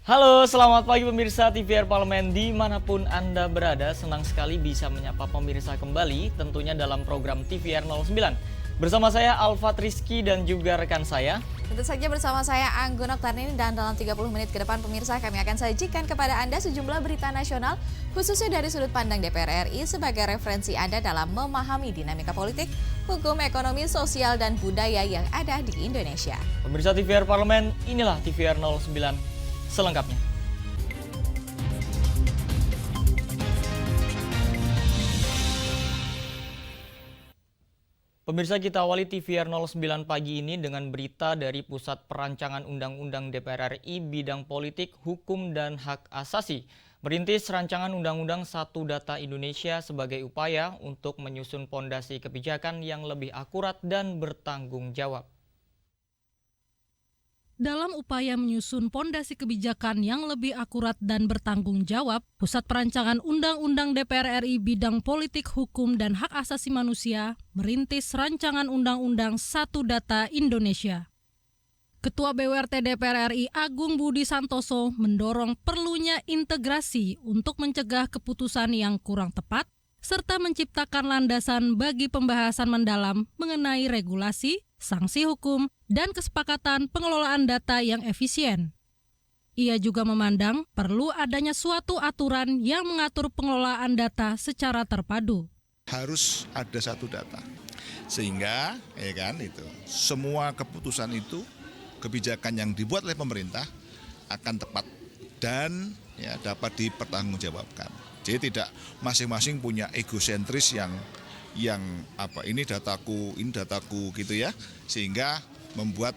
Halo, selamat pagi pemirsa TVR Parlemen dimanapun Anda berada. Senang sekali bisa menyapa pemirsa kembali tentunya dalam program TVR 09. Bersama saya Alfat Rizky dan juga rekan saya. Tentu saja bersama saya Anggun Oktarnini dan dalam 30 menit ke depan pemirsa kami akan sajikan kepada Anda sejumlah berita nasional khususnya dari sudut pandang DPR RI sebagai referensi Anda dalam memahami dinamika politik, hukum, ekonomi, sosial, dan budaya yang ada di Indonesia. Pemirsa TVR Parlemen, inilah TVR 09 selengkapnya. Pemirsa, kita awali TVR 09 pagi ini dengan berita dari Pusat Perancangan Undang-Undang DPR RI bidang politik, hukum, dan hak asasi. Merintis rancangan Undang-Undang Satu Data Indonesia sebagai upaya untuk menyusun pondasi kebijakan yang lebih akurat dan bertanggung jawab. Dalam upaya menyusun pondasi kebijakan yang lebih akurat dan bertanggung jawab, Pusat Perancangan Undang-Undang DPR RI bidang politik, hukum, dan hak asasi manusia merintis rancangan Undang-Undang Satu Data Indonesia. Ketua BWRT DPR RI Agung Budi Santoso mendorong perlunya integrasi untuk mencegah keputusan yang kurang tepat, serta menciptakan landasan bagi pembahasan mendalam mengenai regulasi, sanksi hukum, dan kesepakatan pengelolaan data yang efisien. Ia juga memandang perlu adanya suatu aturan yang mengatur pengelolaan data secara terpadu. Harus ada satu data, sehingga semua keputusan itu, kebijakan yang dibuat oleh pemerintah akan tepat dan dapat dipertanggungjawabkan. Jadi tidak masing-masing punya egosentris yang ini dataku gitu ya, sehingga membuat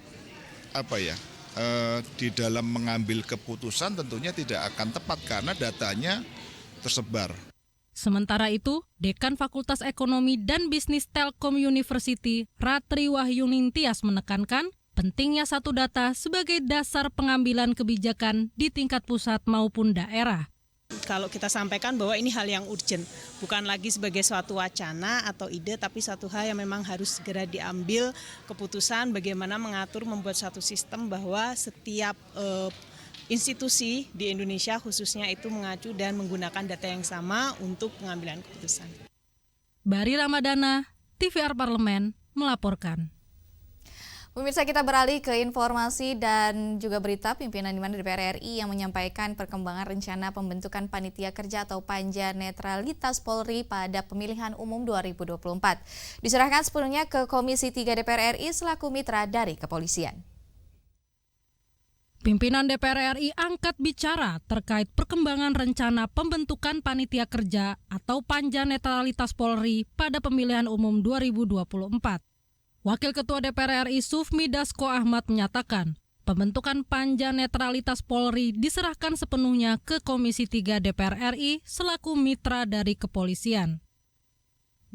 di dalam mengambil keputusan tentunya tidak akan tepat karena datanya tersebar. Sementara itu, Dekan Fakultas Ekonomi dan Bisnis Telkom University, Ratri Wahyunintias menekankan pentingnya satu data sebagai dasar pengambilan kebijakan di tingkat pusat maupun daerah. Kalau kita sampaikan bahwa ini hal yang urgent, bukan lagi sebagai suatu wacana atau ide, tapi satu hal yang memang harus segera diambil keputusan bagaimana mengatur membuat satu sistem bahwa setiap institusi di Indonesia khususnya itu mengacu dan menggunakan data yang sama untuk pengambilan keputusan. Bari Ramadana, TVR Parlemen, melaporkan. Pemirsa, kita beralih ke informasi dan juga berita pimpinan DPR RI yang menyampaikan perkembangan rencana pembentukan Panitia Kerja atau Panja Netralitas Polri pada pemilihan umum 2024. Diserahkan sepenuhnya ke Komisi 3 DPR RI selaku mitra dari kepolisian. Pimpinan DPR RI angkat bicara terkait perkembangan rencana pembentukan Panitia Kerja atau Panja Netralitas Polri pada pemilihan umum 2024. Wakil Ketua DPR RI Sufmi Dasko Ahmad menyatakan, pembentukan Panja Netralitas Polri diserahkan sepenuhnya ke Komisi 3 DPR RI selaku mitra dari kepolisian.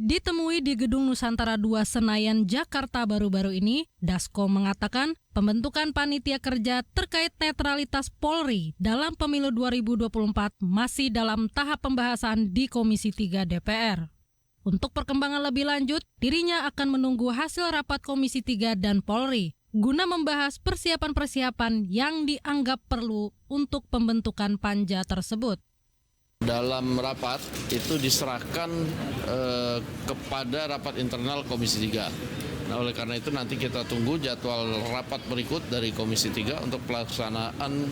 Ditemui di Gedung Nusantara 2 Senayan, Jakarta baru-baru ini, Dasko mengatakan pembentukan Panitia Kerja terkait netralitas Polri dalam pemilu 2024 masih dalam tahap pembahasan di Komisi 3 DPR. Untuk perkembangan lebih lanjut, dirinya akan menunggu hasil rapat Komisi 3 dan Polri guna membahas persiapan-persiapan yang dianggap perlu untuk pembentukan panja tersebut. Dalam rapat itu diserahkan kepada rapat internal Komisi 3. Nah, oleh karena itu nanti kita tunggu jadwal rapat berikut dari Komisi 3 untuk pelaksanaan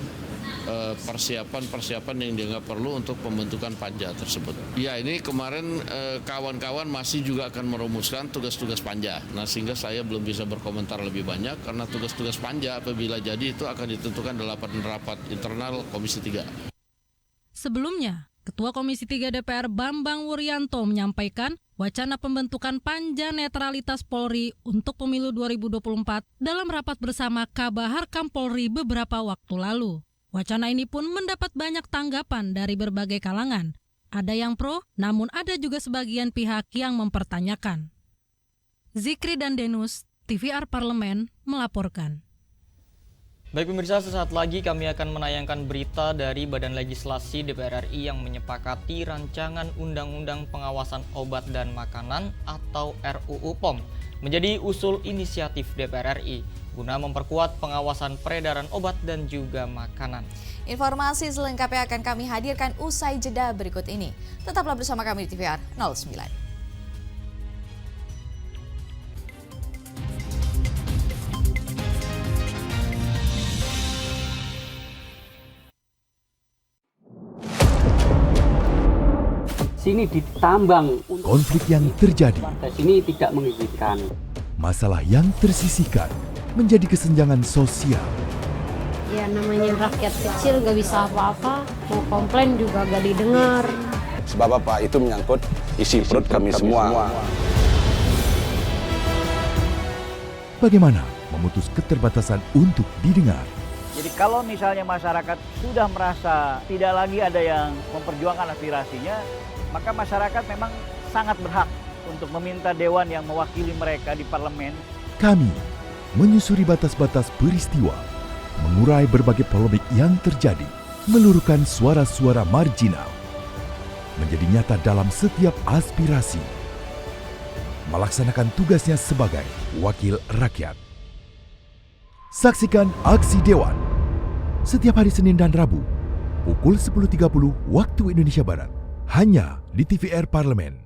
persiapan-persiapan yang dianggap perlu untuk pembentukan panja tersebut. Ya, ini kemarin kawan-kawan masih juga akan merumuskan tugas-tugas panja. Nah, sehingga saya belum bisa berkomentar lebih banyak karena tugas-tugas panja apabila jadi itu akan ditentukan dalam rapat internal Komisi 3. Sebelumnya, Ketua Komisi 3 DPR Bambang Wuryanto menyampaikan wacana pembentukan Panja Netralitas Polri untuk pemilu 2024 dalam rapat bersama Kabahar Kampolri beberapa waktu lalu. Wacana ini pun mendapat banyak tanggapan dari berbagai kalangan. Ada yang pro, namun ada juga sebagian pihak yang mempertanyakan. Zikri dan Denus, TVR Parlemen, melaporkan. Baik pemirsa, sesaat lagi kami akan menayangkan berita dari Badan Legislasi DPR RI yang menyepakati rancangan Undang-Undang Pengawasan Obat dan Makanan atau RUU POM menjadi usul inisiatif DPR RI guna memperkuat pengawasan peredaran obat dan juga makanan. Informasi selengkapnya akan kami hadirkan usai jeda berikut ini. Tetaplah bersama kami di TVR 09. Sini ditambang. Konflik yang terjadi, Sini tidak mengizinkan. masalah yang tersisihkan menjadi kesenjangan sosial. Ya namanya rakyat kecil gak bisa apa-apa, mau komplain juga gak didengar. Sebab apa? Itu menyangkut isi perut kami semua. Bagaimana memutus keterbatasan untuk didengar? Jadi kalau misalnya masyarakat sudah merasa tidak lagi ada yang memperjuangkan aspirasinya, maka masyarakat memang sangat berhak untuk meminta dewan yang mewakili mereka di parlemen. Kami menyusuri batas-batas peristiwa, mengurai berbagai polemik yang terjadi, meluruhkan suara-suara marginal, menjadi nyata dalam setiap aspirasi, melaksanakan tugasnya sebagai wakil rakyat. Saksikan Aksi Dewan setiap hari Senin dan Rabu pukul 10.30 waktu Indonesia Barat hanya di TVR Parlemen.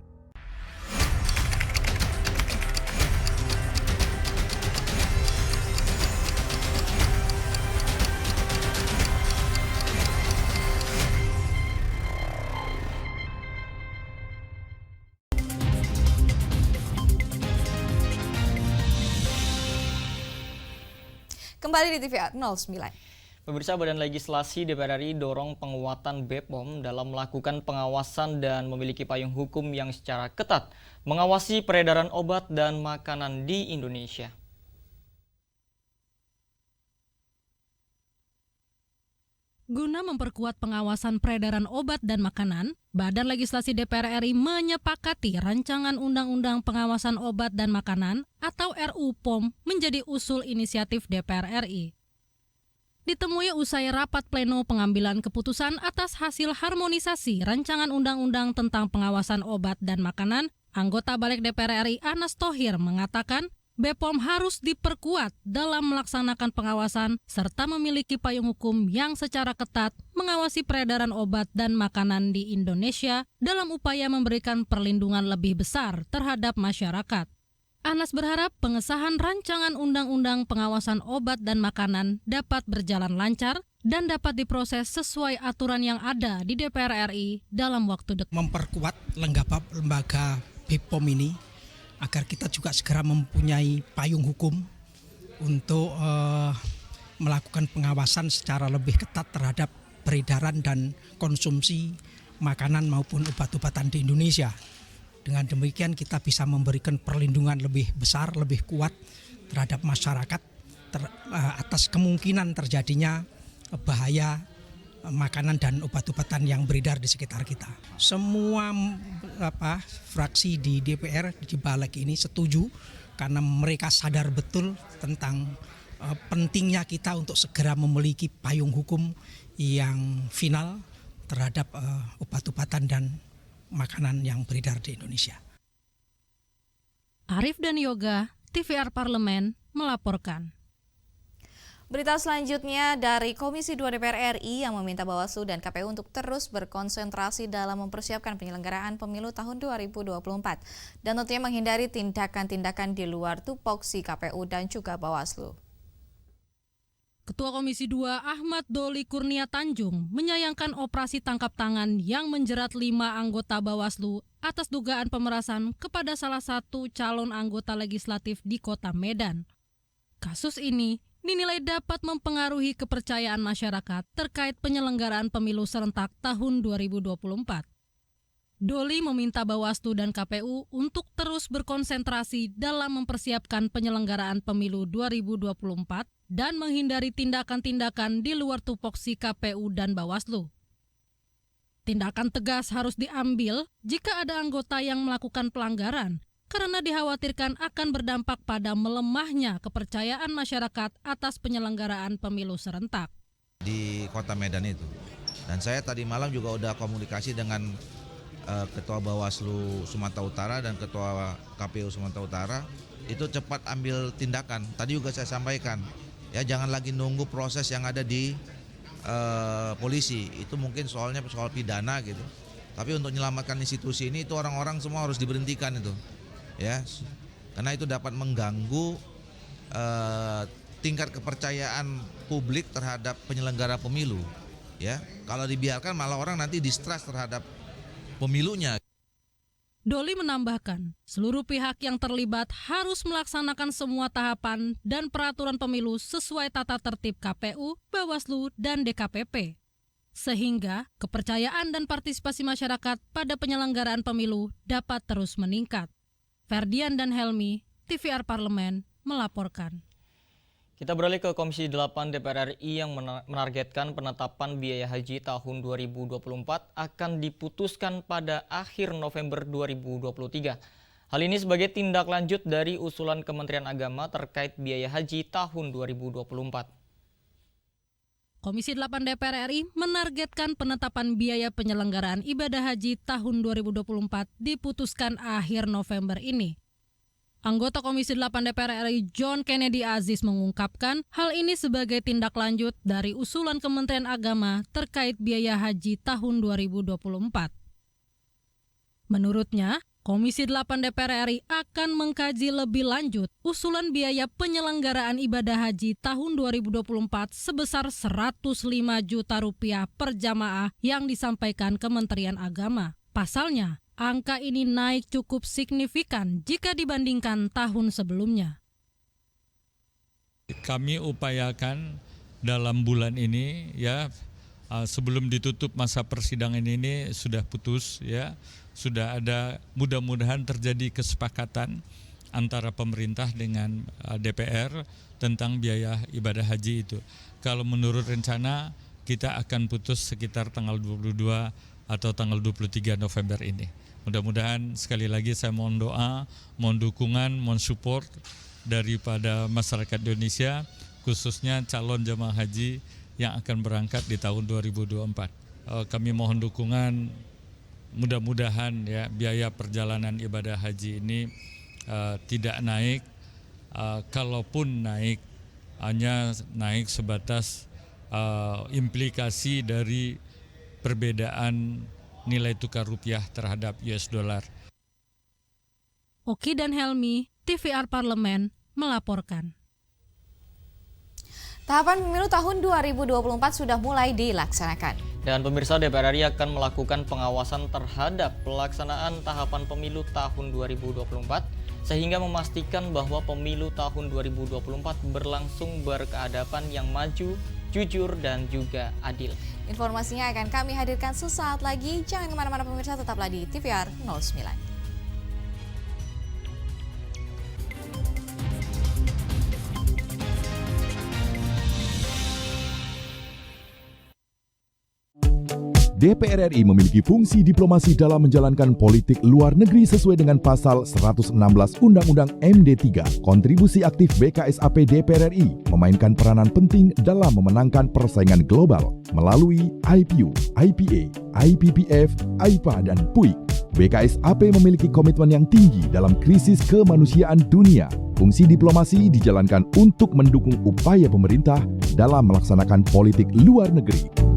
Kembali di TVR 09. Pemirsa, Badan Legislasi DPR RI dorong penguatan BPOM dalam melakukan pengawasan dan memiliki payung hukum yang secara ketat mengawasi peredaran obat dan makanan di Indonesia. Guna memperkuat pengawasan peredaran obat dan makanan, Badan Legislasi DPR RI menyepakati rancangan Undang-Undang Pengawasan Obat dan Makanan atau RUU POM menjadi usul inisiatif DPR RI. Ditemui usai rapat pleno pengambilan keputusan atas hasil harmonisasi rancangan undang-undang tentang pengawasan obat dan makanan, anggota Balik DPR RI Anas Thohir mengatakan BPOM harus diperkuat dalam melaksanakan pengawasan serta memiliki payung hukum yang secara ketat mengawasi peredaran obat dan makanan di Indonesia dalam upaya memberikan perlindungan lebih besar terhadap masyarakat. Anas berharap pengesahan rancangan Undang-Undang Pengawasan Obat dan Makanan dapat berjalan lancar dan dapat diproses sesuai aturan yang ada di DPR RI dalam waktu dekat. Memperkuat lembaga BPOM ini agar kita juga segera mempunyai payung hukum untuk melakukan pengawasan secara lebih ketat terhadap peredaran dan konsumsi makanan maupun obat-obatan di Indonesia. Dengan demikian kita bisa memberikan perlindungan lebih besar, lebih kuat terhadap masyarakat atas kemungkinan terjadinya bahaya makanan dan obat-obatan yang beredar di sekitar kita. Semua fraksi di DPR di Balik ini setuju karena mereka sadar betul tentang pentingnya kita untuk segera memiliki payung hukum yang final terhadap obat-obatan dan makanan yang beredar di Indonesia. Arif dan Yoga, TVR Parlemen, melaporkan. Berita selanjutnya dari Komisi 2 DPR RI yang meminta Bawaslu dan KPU untuk terus berkonsentrasi dalam mempersiapkan penyelenggaraan pemilu tahun 2024 dan tentunya menghindari tindakan-tindakan di luar tupoksi KPU dan juga Bawaslu. Ketua Komisi 2 Ahmad Doli Kurnia Tanjung menyayangkan operasi tangkap tangan yang menjerat 5 anggota Bawaslu atas dugaan pemerasan kepada salah satu calon anggota legislatif di Kota Medan. Kasus ini dinilai dapat mempengaruhi kepercayaan masyarakat terkait penyelenggaraan pemilu serentak tahun 2024. Doli meminta Bawaslu dan KPU untuk terus berkonsentrasi dalam mempersiapkan penyelenggaraan pemilu 2024 dan menghindari tindakan-tindakan di luar tupoksi KPU dan Bawaslu. Tindakan tegas harus diambil jika ada anggota yang melakukan pelanggaran, karena dikhawatirkan akan berdampak pada melemahnya kepercayaan masyarakat atas penyelenggaraan pemilu serentak. Di Kota Medan itu. Dan saya tadi malam juga udah komunikasi dengan Ketua Bawaslu Sumatera Utara dan Ketua KPU Sumatera Utara, itu cepat ambil tindakan. Tadi juga saya sampaikan, ya jangan lagi nunggu proses yang ada di polisi. Itu mungkin soal pidana gitu. Tapi untuk menyelamatkan institusi ini itu orang-orang semua harus diberhentikan itu, ya, karena itu dapat mengganggu tingkat kepercayaan publik terhadap penyelenggara pemilu, ya. Kalau dibiarkan malah orang nanti distrust terhadap pemilunya. Doli menambahkan, seluruh pihak yang terlibat harus melaksanakan semua tahapan dan peraturan pemilu sesuai tata tertib KPU, Bawaslu, dan DKPP. Sehingga kepercayaan dan partisipasi masyarakat pada penyelenggaraan pemilu dapat terus meningkat. Ferdian dan Helmi, TVR Parlemen, melaporkan. Kita beralih ke Komisi 8 DPR RI yang menargetkan penetapan biaya haji tahun 2024 akan diputuskan pada akhir November 2023. Hal ini sebagai tindak lanjut dari usulan Kementerian Agama terkait biaya haji tahun 2024. Komisi 8 DPR RI menargetkan penetapan biaya penyelenggaraan ibadah haji tahun 2024 diputuskan akhir November ini. Anggota Komisi 8 DPR RI John Kennedy Aziz mengungkapkan hal ini sebagai tindak lanjut dari usulan Kementerian Agama terkait biaya haji tahun 2024. Menurutnya, Komisi 8 DPR RI akan mengkaji lebih lanjut usulan biaya penyelenggaraan ibadah haji tahun 2024 sebesar Rp105 juta per jamaah yang disampaikan Kementerian Agama. Pasalnya, angka ini naik cukup signifikan jika dibandingkan tahun sebelumnya. Kami upayakan dalam bulan ini, ya, sebelum ditutup masa persidangan ini sudah putus, ya. Sudah ada, mudah-mudahan terjadi kesepakatan antara pemerintah dengan DPR tentang biaya ibadah haji itu. Kalau menurut rencana kita akan putus sekitar tanggal 22 atau tanggal 23 November ini. Mudah-mudahan sekali lagi saya mohon doa, mohon dukungan, mohon support daripada masyarakat Indonesia, khususnya calon jemaah haji yang akan berangkat di tahun 2024. Kami mohon dukungan. Mudah-mudahan ya biaya perjalanan ibadah haji ini tidak naik, kalaupun naik hanya naik sebatas implikasi dari perbedaan nilai tukar rupiah terhadap US dollar. Oki dan Helmi, TVR Parlemen, melaporkan. Tahapan pemilu tahun 2024 sudah mulai dilaksanakan. Dan pemirsa, DPR RI akan melakukan pengawasan terhadap pelaksanaan tahapan pemilu tahun 2024 sehingga memastikan bahwa pemilu tahun 2024 berlangsung berkeadapan yang maju, jujur, dan juga adil. Informasinya akan kami hadirkan sesaat lagi. Jangan kemana-mana pemirsa, tetaplah di TVR 09. DPR RI memiliki fungsi diplomasi dalam menjalankan politik luar negeri sesuai dengan pasal 116 Undang-Undang MD 3. Kontribusi aktif BKSAP DPR RI memainkan peranan penting dalam memenangkan persaingan global melalui IPU, IPA, IPPF, AIPA, dan PUIK. BKSAP memiliki komitmen yang tinggi dalam krisis kemanusiaan dunia. Fungsi diplomasi dijalankan untuk mendukung upaya pemerintah dalam melaksanakan politik luar negeri.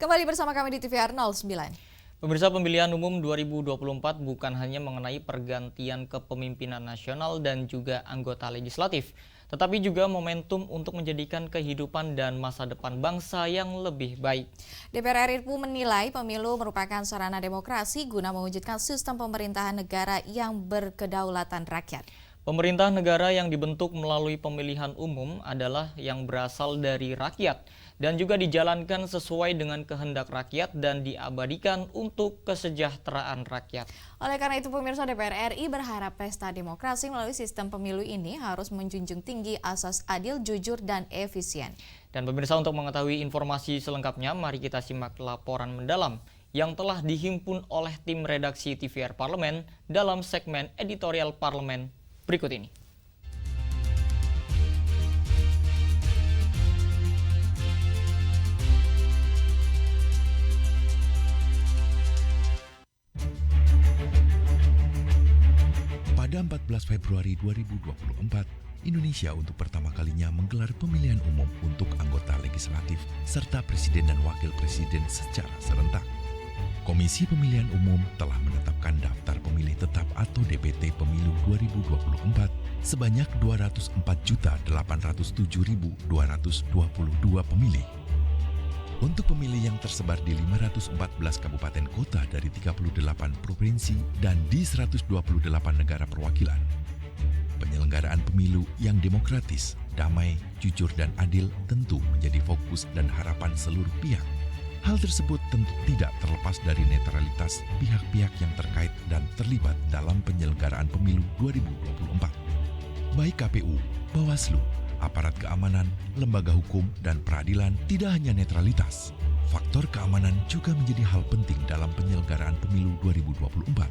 Kembali bersama kami di TVR 09. Pemirsa, pemilihan umum 2024 bukan hanya mengenai pergantian kepemimpinan nasional dan juga anggota legislatif, tetapi juga momentum untuk menjadikan kehidupan dan masa depan bangsa yang lebih baik. DPR RI pun menilai pemilu merupakan sarana demokrasi guna mewujudkan sistem pemerintahan negara yang berkedaulatan rakyat. Pemerintah negara yang dibentuk melalui pemilihan umum adalah yang berasal dari rakyat dan juga dijalankan sesuai dengan kehendak rakyat dan diabadikan untuk kesejahteraan rakyat. Oleh karena itu, pemirsa, DPR RI berharap pesta demokrasi melalui sistem pemilu ini harus menjunjung tinggi asas adil, jujur, dan efisien. Dan pemirsa, untuk mengetahui informasi selengkapnya, mari kita simak laporan mendalam yang telah dihimpun oleh tim redaksi TVR Parlemen dalam segmen editorial Parlemen berikut ini. Pada 14 Februari 2024, Indonesia untuk pertama kalinya menggelar pemilihan umum untuk anggota legislatif serta presiden dan wakil presiden secara serentak. Komisi Pemilihan Umum telah menetapkan daftar pemilih tetap atau DPT Pemilu 2024 sebanyak 204.807.222 pemilih. Untuk pemilih yang tersebar di 514 kabupaten kota dari 38 provinsi dan di 128 negara perwakilan. Penyelenggaraan pemilu yang demokratis, damai, jujur, dan adil tentu menjadi fokus dan harapan seluruh pihak. Hal tersebut tentu tidak terlepas dari netralitas pihak-pihak yang terkait dan terlibat dalam penyelenggaraan pemilu 2024. Baik KPU, Bawaslu, aparat keamanan, lembaga hukum, dan peradilan tidak hanya netralitas. Faktor keamanan juga menjadi hal penting dalam penyelenggaraan pemilu 2024.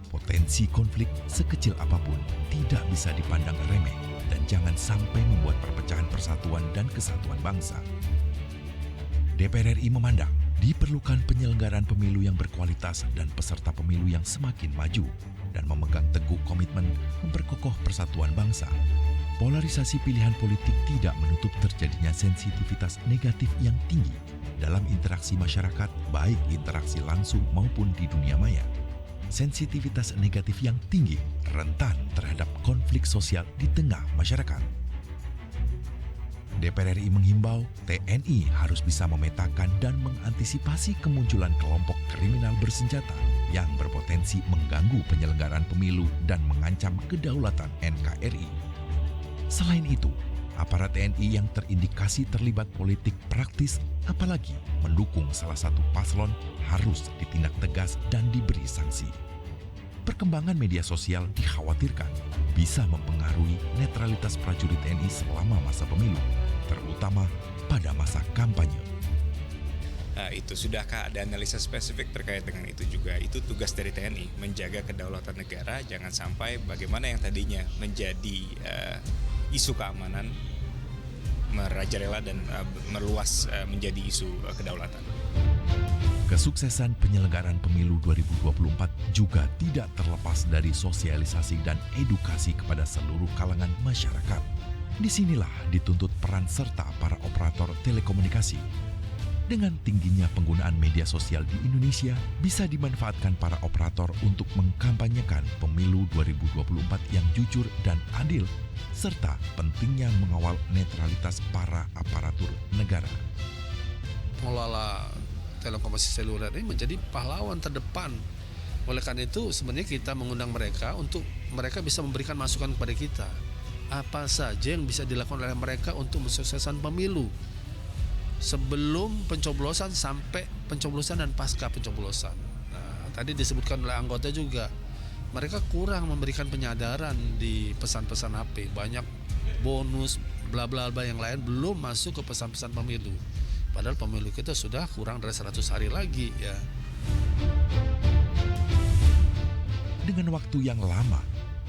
Potensi konflik sekecil apapun tidak bisa dipandang remeh dan jangan sampai membuat perpecahan persatuan dan kesatuan bangsa. DPR RI memandang diperlukan penyelenggaraan pemilu yang berkualitas dan peserta pemilu yang semakin maju dan memegang teguh komitmen memperkokoh persatuan bangsa. Polarisasi pilihan politik tidak menutup terjadinya sensitivitas negatif yang tinggi dalam interaksi masyarakat, baik interaksi langsung maupun di dunia maya. Sensitivitas negatif yang tinggi rentan terhadap konflik sosial di tengah masyarakat. DPR RI menghimbau TNI harus bisa memetakan dan mengantisipasi kemunculan kelompok kriminal bersenjata yang berpotensi mengganggu penyelenggaraan pemilu dan mengancam kedaulatan NKRI. Selain itu, aparat TNI yang terindikasi terlibat politik praktis apalagi mendukung salah satu paslon harus ditindak tegas dan diberi sanksi. Perkembangan media sosial dikhawatirkan bisa mempengaruhi netralitas prajurit TNI selama masa pemilu, terutama pada masa kampanye. Itu sudahkah ada analisa spesifik terkait dengan itu juga? Itu tugas dari TNI, menjaga kedaulatan negara, jangan sampai bagaimana yang tadinya menjadi isu keamanan merajalela dan meluas menjadi isu kedaulatan. Kesuksesan penyelenggaraan pemilu 2024 juga tidak terlepas dari sosialisasi dan edukasi kepada seluruh kalangan masyarakat. Disinilah dituntut peran serta para operator telekomunikasi. Dengan tingginya penggunaan media sosial di Indonesia, bisa dimanfaatkan para operator untuk mengkampanyekan pemilu 2024 yang jujur dan adil, serta pentingnya mengawal netralitas para aparatur negara. Pengelola telekomunikasi seluler ini menjadi pahlawan terdepan. Oleh karena itu sebenarnya kita mengundang mereka untuk mereka bisa memberikan masukan kepada kita. Apa saja yang bisa dilakukan oleh mereka untuk mensukseskan pemilu. Sebelum pencoblosan sampai pencoblosan dan pasca pencoblosan. Nah, tadi disebutkan oleh anggota juga, mereka kurang memberikan penyadaran di pesan-pesan HP. Banyak bonus, bla bla bla yang lain belum masuk ke pesan-pesan pemilu. Padahal pemilu kita sudah kurang dari 100 hari lagi ya. Dengan waktu yang lama,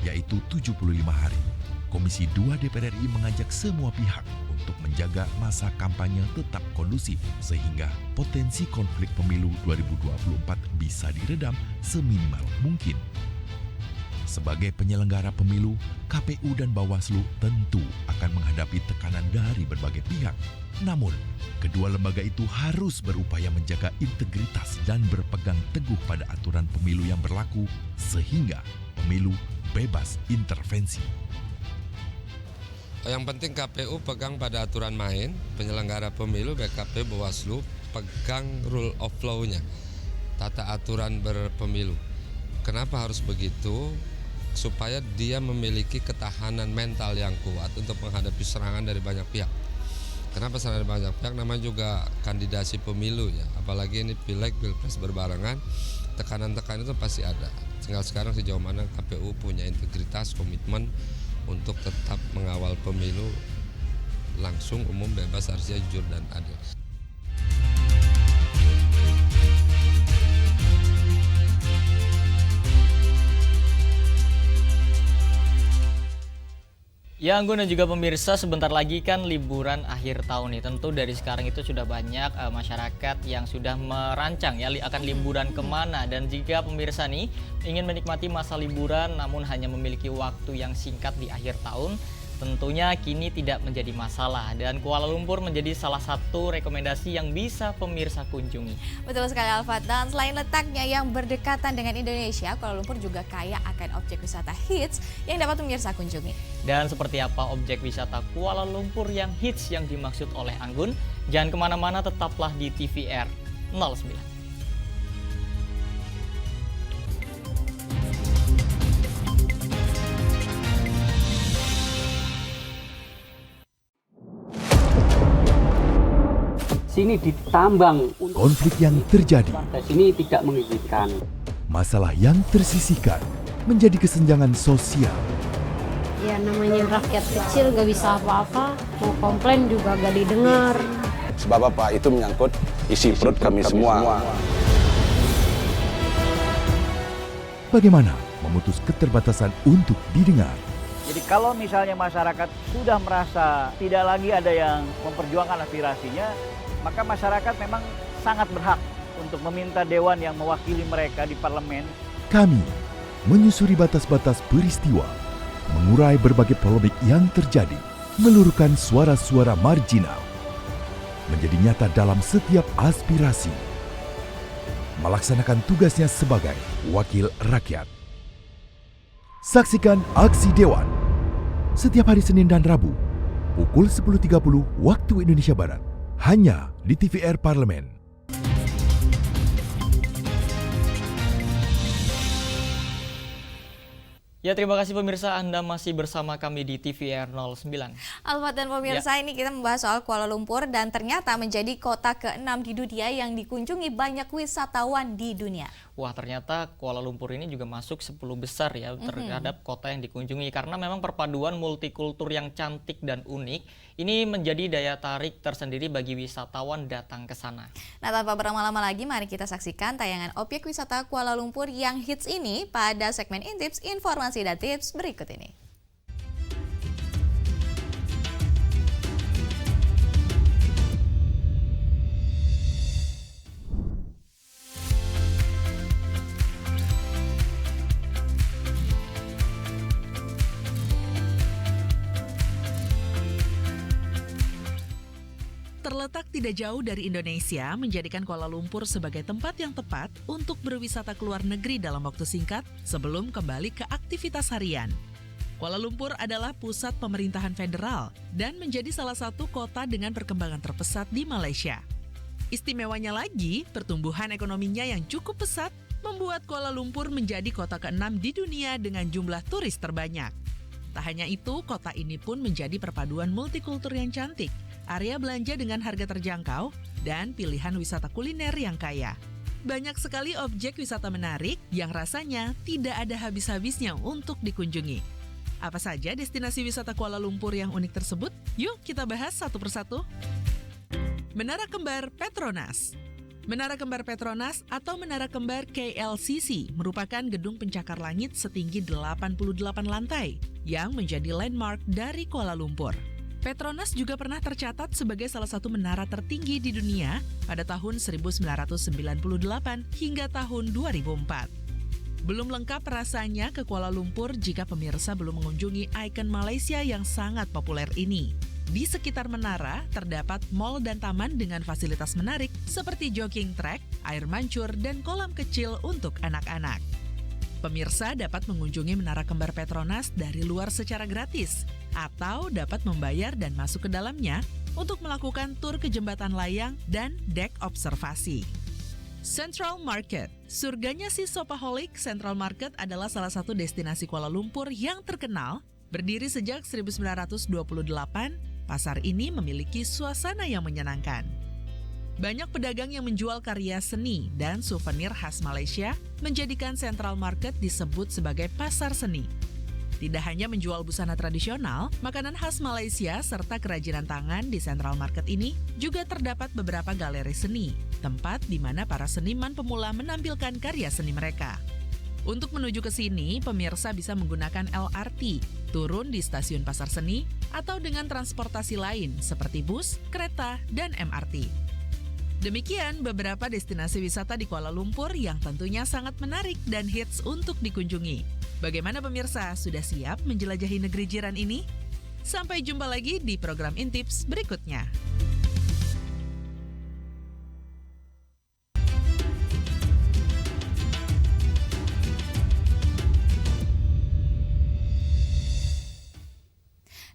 yaitu 75 hari, Komisi 2 DPR RI mengajak semua pihak untuk menjaga masa kampanye tetap kondusif sehingga potensi konflik pemilu 2024 bisa diredam seminimal mungkin. Sebagai penyelenggara pemilu, KPU dan Bawaslu tentu akan menghadapi tekanan dari berbagai pihak. Namun, kedua lembaga itu harus berupaya menjaga integritas dan berpegang teguh pada aturan pemilu yang berlaku sehingga pemilu bebas intervensi. Yang penting KPU pegang pada aturan main, penyelenggara pemilu BKP Bawaslu pegang rule of law-nya, tata aturan berpemilu. Kenapa harus begitu? supaya dia memiliki ketahanan mental yang kuat untuk menghadapi serangan dari banyak pihak. Kenapa serangan dari banyak pihak? Namanya juga kandidasi pemilu ya, apalagi ini pileg, pilpres berbarengan, tekanan-tekanan itu pasti ada. Tinggal sekarang sejauh mana KPU punya integritas, komitmen untuk tetap mengawal pemilu langsung, umum, bebas, rahasia, jujur, dan adil. Ya, Anggun dan juga pemirsa, sebentar lagi kan liburan akhir tahun nih. Tentu dari sekarang itu sudah banyak masyarakat yang sudah merancang ya akan liburan kemana. Dan jika pemirsa nih ingin menikmati masa liburan namun hanya memiliki waktu yang singkat di akhir tahun, tentunya kini tidak menjadi masalah. Dan Kuala Lumpur menjadi salah satu rekomendasi yang bisa pemirsa kunjungi. Betul sekali Alfat, dan selain letaknya yang berdekatan dengan Indonesia, Kuala Lumpur juga kaya akan objek wisata hits yang dapat pemirsa kunjungi. Dan seperti apa objek wisata Kuala Lumpur yang hits yang dimaksud oleh Anggun? Jangan kemana-mana, tetaplah di TVR 09. Sini ditambang. Konflik yang terjadi, Warga sini tidak mengizinkan. masalah yang tersisihkan menjadi kesenjangan sosial. Ya namanya rakyat kecil gak bisa apa-apa, mau komplain juga gak didengar. Sebab apa? Itu menyangkut isi perut kami semua. Bagaimana memutus keterbatasan untuk didengar? Jadi kalau misalnya masyarakat sudah merasa tidak lagi ada yang memperjuangkan aspirasinya, maka masyarakat memang sangat berhak untuk meminta dewan yang mewakili mereka di parlemen. Kami menyusuri batas-batas peristiwa, mengurai berbagai polemik yang terjadi, meluruhkan suara-suara marginal, menjadi nyata dalam setiap aspirasi, melaksanakan tugasnya sebagai wakil rakyat. Saksikan Aksi Dewan setiap hari Senin dan Rabu pukul 10.30 waktu Indonesia Barat, hanya di TVR Parlemen. Ya, terima kasih pemirsa, Anda masih bersama kami di TVR 09. Alfat dan pemirsa, ini kita membahas soal Kuala Lumpur dan ternyata menjadi kota ke-6 di dunia yang dikunjungi banyak wisatawan di dunia. Wah, ternyata Kuala Lumpur ini juga masuk 10 besar ya terhadap kota yang dikunjungi, karena memang perpaduan multikultur yang cantik dan unik ini menjadi daya tarik tersendiri bagi wisatawan datang ke sana. Nah, tanpa berlama-lama lagi, mari kita saksikan tayangan objek wisata Kuala Lumpur yang hits ini pada segmen Intips, informasi dan tips berikut ini. Terletak tidak jauh dari Indonesia, menjadikan Kuala Lumpur sebagai tempat yang tepat untuk berwisata ke luar negeri dalam waktu singkat sebelum kembali ke aktivitas harian. Kuala Lumpur adalah pusat pemerintahan federal dan menjadi salah satu kota dengan perkembangan terpesat di Malaysia. Istimewanya lagi, pertumbuhan ekonominya yang cukup pesat membuat Kuala Lumpur menjadi kota ke-6 di dunia dengan jumlah turis terbanyak. Tak hanya itu, kota ini pun menjadi perpaduan multikultur yang cantik, area belanja dengan harga terjangkau, dan pilihan wisata kuliner yang kaya. Banyak sekali objek wisata menarik yang rasanya tidak ada habis-habisnya untuk dikunjungi. Apa saja destinasi wisata Kuala Lumpur yang unik tersebut? Yuk kita bahas satu persatu. Menara Kembar Petronas. Menara Kembar Petronas atau Menara Kembar KLCC merupakan gedung pencakar langit setinggi 88 lantai yang menjadi landmark dari Kuala Lumpur. Petronas juga pernah tercatat sebagai salah satu menara tertinggi di dunia pada tahun 1998 hingga tahun 2004. Belum lengkap rasanya ke Kuala Lumpur jika pemirsa belum mengunjungi ikon Malaysia yang sangat populer ini. Di sekitar menara terdapat mal dan taman dengan fasilitas menarik seperti jogging track, air mancur, dan kolam kecil untuk anak-anak. Pemirsa dapat mengunjungi Menara Kembar Petronas dari luar secara gratis atau dapat membayar dan masuk ke dalamnya untuk melakukan tur ke jembatan layang dan dek observasi. Central Market. Surganya si shopaholic, Central Market adalah salah satu destinasi Kuala Lumpur yang terkenal. Berdiri sejak 1928, pasar ini memiliki suasana yang menyenangkan. Banyak pedagang yang menjual karya seni dan souvenir khas Malaysia menjadikan Central Market disebut sebagai pasar seni. Tidak hanya menjual busana tradisional, makanan khas Malaysia serta kerajinan tangan di Central Market ini juga terdapat beberapa galeri seni, tempat di mana para seniman pemula menampilkan karya seni mereka. Untuk menuju ke sini, pemirsa bisa menggunakan LRT, turun di stasiun pasar seni, atau dengan transportasi lain seperti bus, kereta, dan MRT. Demikian beberapa destinasi wisata di Kuala Lumpur yang tentunya sangat menarik dan hits untuk dikunjungi. Bagaimana pemirsa, sudah siap menjelajahi negeri jiran ini? Sampai jumpa lagi di program Intips berikutnya.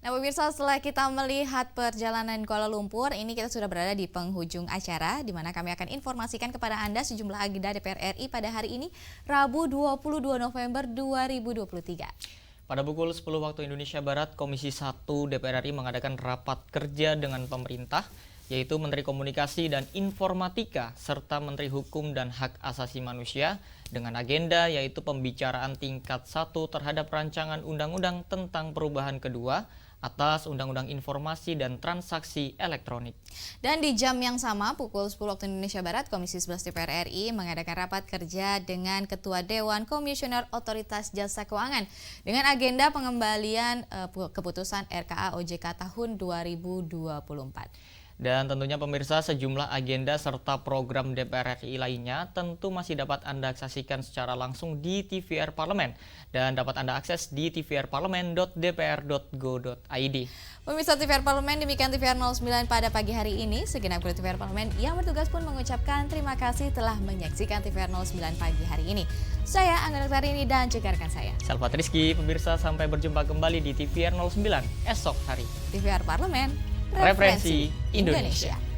Nah pemirsa, setelah kita melihat perjalanan Kuala Lumpur, ini kita sudah berada di penghujung acara, di mana kami akan informasikan kepada Anda sejumlah agenda DPR RI pada hari ini, Rabu 22 November 2023. Pada pukul 10 waktu Indonesia Barat, Komisi 1 DPR RI mengadakan rapat kerja dengan pemerintah, yaitu Menteri Komunikasi dan Informatika, serta Menteri Hukum dan Hak Asasi Manusia, dengan agenda yaitu pembicaraan tingkat 1 terhadap rancangan undang-undang tentang perubahan kedua, atas Undang-Undang Informasi dan Transaksi Elektronik. Dan di jam yang sama, pukul 10 waktu Indonesia Barat, Komisi 11 DPR RI mengadakan rapat kerja dengan Ketua Dewan Komisioner Otoritas Jasa Keuangan dengan agenda pengembalian keputusan RKA OJK tahun 2024. Dan tentunya pemirsa, sejumlah agenda serta program DPR RI lainnya tentu masih dapat Anda saksikan secara langsung di TVR Parlemen dan dapat Anda akses di tvrparlemen.dpr.go.id. Pemirsa TVR Parlemen, demikian TVR 09 pada pagi hari ini. Segenap kru TVR Parlemen yang bertugas pun mengucapkan terima kasih telah menyaksikan TVR 09 pagi hari ini. Saya Angga Noktarini dan juga rekan saya Salvat Rizky. Pemirsa, sampai berjumpa kembali di TVR 09 esok hari. TVR Parlemen, Referensi Indonesia.